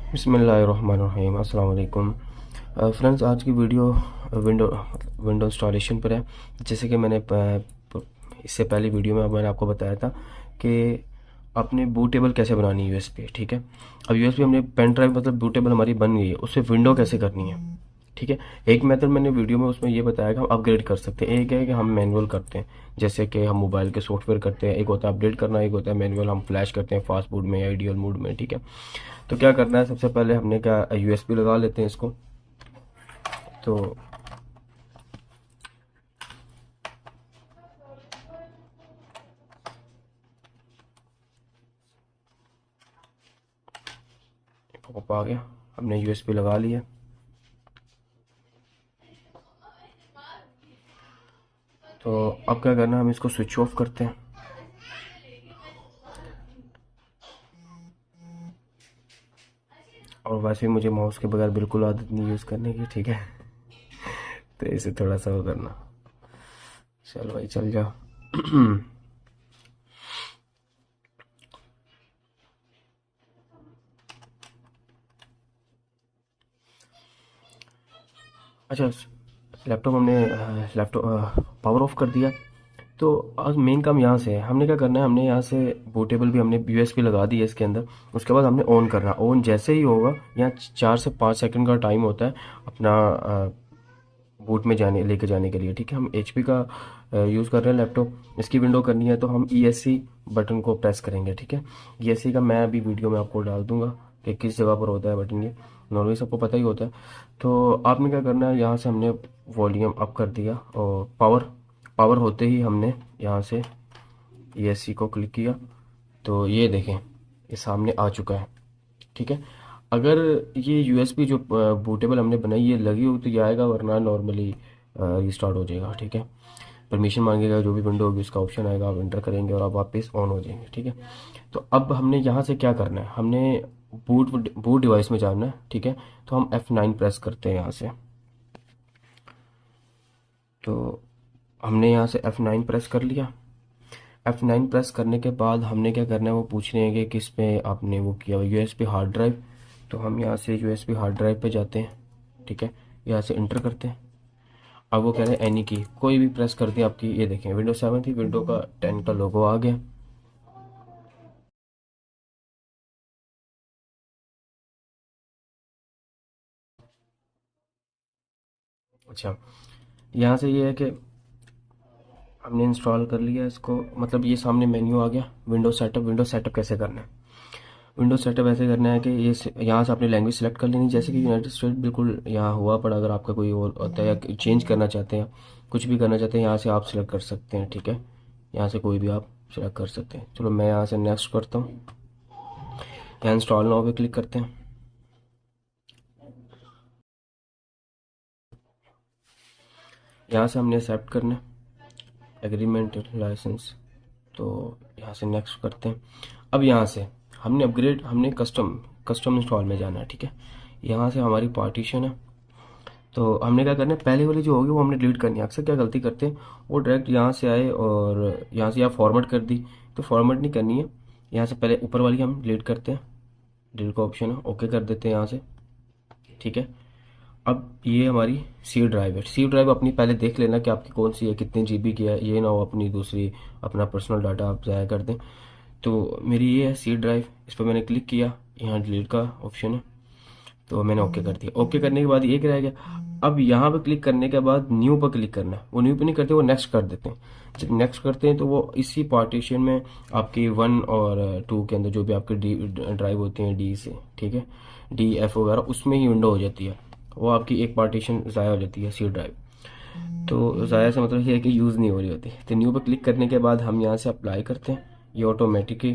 बिस्मिल्लाहिर्रहमानिर्रहीम। अस्सलाम वालेकुम। फ्रेंड्स, आज की वीडियो विंडो विंडो इंस्टॉलेशन पर है। जैसे कि इससे पहले वीडियो में मैंने आपको बताया था कि आपने बूटेबल कैसे बनानी है यूएसबी। ठीक है, अब यूएसबी हमने पेन ड्राइव मतलब बूटेबल हमारी बन गई है, उससे विंडो कैसे करनी है। ठीक है, एक मेथड मैंने वीडियो में उसमें ये बताया कि हम अपग्रेड कर सकते हैं। एक है कि हम मैनुअल करते हैं, जैसे कि हम मोबाइल के सॉफ्टवेयर करते हैं। एक होता है अपडेट करना, एक होता है मैनुअल, हम फ्लैश करते हैं फास्ट मोड में या आइडियल मोड में। ठीक है, तो क्या करना है, सबसे पहले हमने क्या यूएसबी लगा लेते हैं इसको। तो पॉप आ गया, हमने यूएसबी लगा लिया। तो अब क्या करना है, हम इसको स्विच ऑफ करते हैं। और वैसे भी मुझे माउस के बगैर बिल्कुल आदत नहीं यूज़ करने की। ठीक है, तो इसे थोड़ा सा वो करना। चल भाई चल जा। अच्छा, लैपटॉप हमने लैपटॉप पावर ऑफ कर दिया। तो आज मेन काम यहाँ से है। हमने क्या करना है, हमने यहाँ से बूटेबल भी हमने यूएसबी लगा दी है इसके अंदर। उसके बाद हमने ऑन करना। ऑन जैसे ही होगा, यहाँ 4 से 5 सेकंड का टाइम होता है अपना बूट में जाने लेके जाने के लिए। ठीक है, हम एचपी का यूज़ कर रहे हैं लैपटॉप। इसकी विंडो करनी है तो हम ईएससी बटन को प्रेस करेंगे। ठीक है, ईएससी का मैं अभी वीडियो में आपको डाल दूंगा कि किस जगह पर होता है बटन। ये नॉर्मली सबको पता ही होता है। तो आपने क्या करना है, यहाँ से हमने वॉल्यूम अप कर दिया और पावर पावर होते ही हमने यहाँ से ईएससी को क्लिक किया। तो ये देखें, ये सामने आ चुका है। ठीक है, अगर ये यूएसबी जो बूटेबल हमने बनाई ये लगी हो तो ये आएगा, वरना नॉर्मली रिस्टार्ट हो जाएगा। ठीक है, परमिशन मांगेगा, जो भी विंडो होगी उसका ऑप्शन आएगा, आप एंटर करेंगे और आप वापस ऑन हो जाएंगे। ठीक है, तो अब हमने यहाँ से क्या करना है, हमने बूट बूट डिवाइस में जाना है। ठीक है, तो हम F9 प्रेस करते हैं यहाँ से। तो हमने यहाँ से F9 प्रेस कर लिया। F9 प्रेस करने के बाद हमने क्या करना है, वो पूछ रहे हैं कि किस पे आपने वो किया, यूएसबी हार्ड ड्राइव। तो हम यहाँ से यूएसबी हार्ड ड्राइव पे जाते हैं। ठीक है, यहाँ से इंटर करते हैं। अब वो कह रहे हैं एनी की कोई भी प्रेस कर दी आपकी। ये देखें, विंडो 7 थी, विंडो का 10 का लोगो आ गया। अच्छा, यहाँ से ये है कि हमने इंस्टॉल कर लिया इसको, मतलब ये सामने मेन्यू आ गया। विंडो सेटअप कैसे करना है, विंडो सेटअप ऐसे करना है कि यहाँ से अपनी लैंग्वेज सेलेक्ट कर लेनी। जैसे कि यूनाइटेड स्टेट बिल्कुल यहाँ हुआ, पर अगर आपका कोई और होता है या चेंज करना चाहते हैं, कुछ भी करना चाहते हैं, यहाँ से आप सिलेक्ट कर सकते हैं। ठीक है, यहाँ से कोई भी आप सिलेक्ट कर सकते हैं। चलो मैं यहाँ से नेक्स्ट करता हूँ। यहाँ इंस्टॉल नाउ पे क्लिक करते हैं। यहाँ से हमने एक्सेप्ट करना है, एग्रीमेंट लाइसेंस। तो यहाँ से नेक्स्ट करते हैं। अब यहाँ से हमने कस्टम कस्टम इंस्टॉल में जाना है। ठीक है, यहाँ से हमारी पार्टीशन है। तो हमने क्या करना है, पहले वाली जो होगी वो हमने डिलीट करनी है। अक्सर क्या गलती करते हैं, वो डायरेक्ट यहाँ से आए और यहाँ से या फॉर्मेट कर दी। तो फॉर्मेट नहीं करनी है, यहाँ से पहले ऊपर वाली हम डिलीट करते हैं। डिलीट का ऑप्शन है, ओके कर देते हैं यहाँ से। ठीक है, अब ये हमारी सी ड्राइव है। सी ड्राइव अपनी पहले देख लेना कि आपकी कौन सी है, कितने जीबी की है। ये ना हो अपनी दूसरी अपना पर्सनल डाटा आप ज़ाया कर दें। तो मेरी ये है सी ड्राइव, इस पर मैंने क्लिक किया, यहाँ डिलीट का ऑप्शन है। तो मैंने ओके कर दिया। ओके करने के बाद एक रह गया। अब यहाँ पे क्लिक करने के बाद न्यू पर क्लिक करना है। वो न्यू पे नहीं करते, वो नेक्स्ट कर देते हैं। जब नेक्स्ट करते हैं तो वो इसी पार्टीशन में आपकी 1 और 2 के अंदर जो भी आपकी डी ड्राइव होती हैं डी से, ठीक है, डी एफ वगैरह, उसमें ही विंडो हो जाती है। वो आपकी एक पार्टीशन ज़ाया हो जाती है सी ड्राइव। तो ज़ाया से मतलब ये है कि यूज़ नहीं हो रही होती। तो न्यू पर क्लिक करने के बाद हम यहाँ से अप्लाई करते हैं। ये ऑटोमेटिकली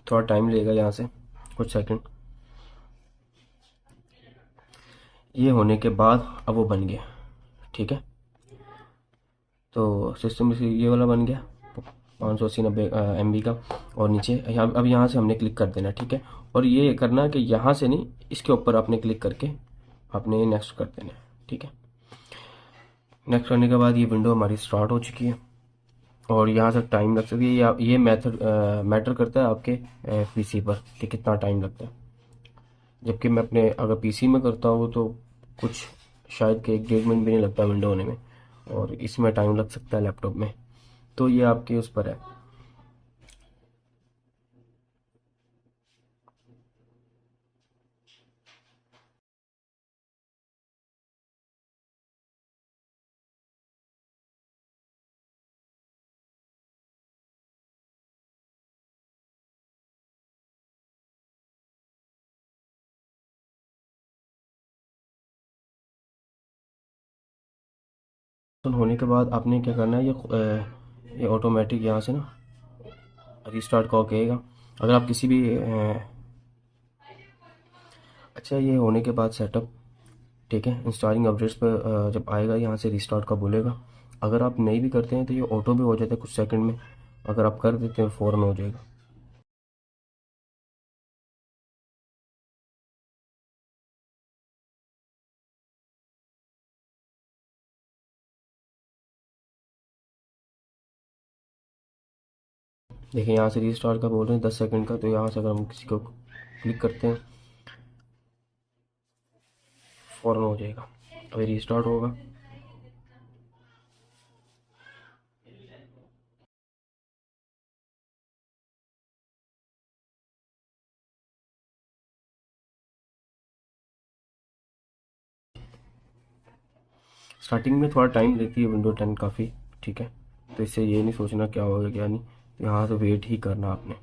थोड़ा टाइम लेगा, यहाँ से कुछ सेकंड। ये होने के बाद अब वो बन गया। ठीक है, तो सिस्टम ये वाला बन गया 580-90 MB का। और नीचे अब यहाँ से हमने क्लिक कर देना। ठीक है, और ये करना है कि यहाँ से नहीं, इसके ऊपर आपने क्लिक करके आपने नेक्स्ट कर देना है। ठीक है, नेक्स्ट करने के बाद ये विंडो हमारी स्टार्ट हो चुकी है। और यहाँ तक टाइम लग सकती है। ये मेथड मैटर करता है आपके पीसी पर कि कितना टाइम लगता है। जबकि मैं अपने अगर पीसी में करता हूँ तो कुछ शायद कि 1 डेढ़ मिनट भी नहीं लगता विंडो होने में, और इसमें टाइम लग सकता है लैपटॉप में। तो ये आपके उस पर है। होने के बाद आपने क्या करना है, ये ऑटोमेटिक यहाँ से ना रिस्टार्ट कॉल कहेगा। अगर आप किसी भी अच्छा, ये होने के बाद सेटअप, ठीक है, इंस्टॉलिंग अपडेट्स पर जब आएगा यहाँ से रिस्टार्ट का बोलेगा। अगर आप नहीं भी करते हैं तो ये ऑटो भी हो जाता है कुछ सेकंड में। अगर आप कर देते हैं फ़ौरन हो जाएगा। देखिए यहाँ से रिस्टार्ट का बोल रहे हैं 10 सेकंड का, तो यहाँ से अगर हम किसी को क्लिक करते हैं फ़ौरन हो जाएगा। अभी रिस्टार्ट होगा। स्टार्टिंग में थोड़ा टाइम लेती है विंडो 10 काफ़ी, ठीक है। तो इससे ये नहीं सोचना क्या होगा क्या नहीं, तो यहाँ से वेट ही करना आपने।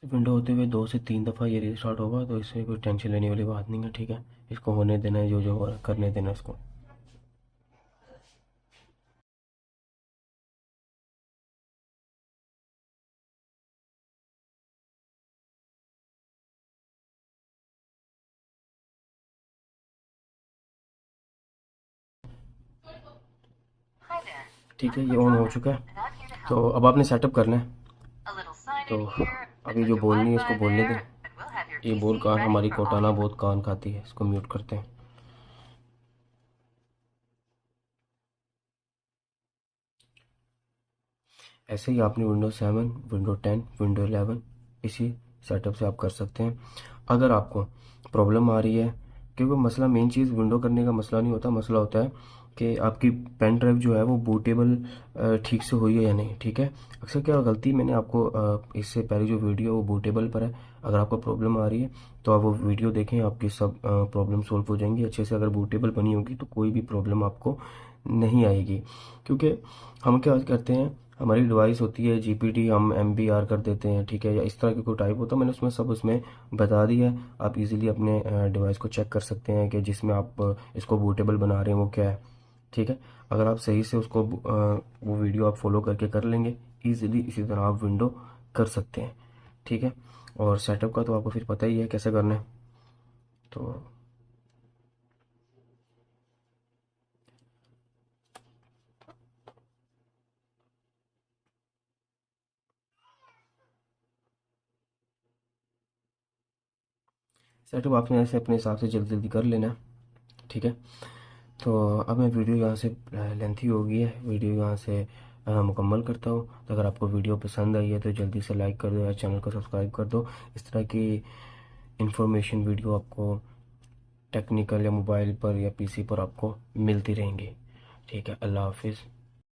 विंडो होते हुए 2 से 3 दफ़ा ये रिस्टार्ट होगा, तो इसमें कोई टेंशन लेने वाली बात नहीं है, ठीक है। इसको होने देना है, जो जो हो रहा है करने देना है इसको। ठीक है, ये ऑन हो चुका है। तो अब आपने सेटअप करना है। तो अभी जो बोलनी है इसको बोलने दें। ये बोल कान हमारी कोटाना बहुत कान खाती है, इसको म्यूट करते हैं। ऐसे ही आपने विंडो 7, विंडो 10, विंडो 11 इसी सेटअप से आप कर सकते हैं। अगर आपको प्रॉब्लम आ रही है, क्योंकि मसला मेन चीज़ विंडो करने का मसला नहीं होता, मसला होता है कि आपकी पेन ड्राइव जो है वो बूटेबल ठीक से हुई है या नहीं, ठीक है। अक्सर क्या गलती, मैंने आपको इससे पहले जो वीडियो है वो बूटेबल पर है। अगर आपको प्रॉब्लम आ रही है तो आप वो वीडियो देखें, आपकी सब प्रॉब्लम सॉल्व हो जाएंगी अच्छे से। अगर बूटेबल बनी होगी तो कोई भी प्रॉब्लम आपको नहीं आएगी। क्योंकि हम क्या करते हैं, हमारी डिवाइस होती है जीपीटी, हम एमबीआर कर देते हैं, ठीक है, या इस तरह की कोई टाइप होता है। मैंने उसमें सब उसमें बता दिया है। आप इजीली अपने डिवाइस को चेक कर सकते हैं कि जिसमें आप इसको बूटेबल बना रहे हैं वो क्या है, ठीक है। अगर आप सही से उसको वो वीडियो आप फॉलो करके कर लेंगे इजीली, इसी तरह आप विंडो कर सकते हैं, ठीक है। और सेटअप का तो आपको फिर पता ही है कैसे करना है। तो सेटअप आपने ऐसे अपने हिसाब से जल्दी जल्दी कर लेना है, ठीक है। तो अब मैं वीडियो यहाँ से लेंथी हो गई है, वीडियो यहाँ से मुकम्मल करता हूँ। तो अगर आपको वीडियो पसंद आई है तो जल्दी से लाइक कर दो या चैनल को सब्सक्राइब कर दो। इस तरह की इंफॉर्मेशन वीडियो आपको टेक्निकल या मोबाइल पर या पीसी पर आपको मिलती रहेंगी, ठीक है। अल्लाह हाफिज़।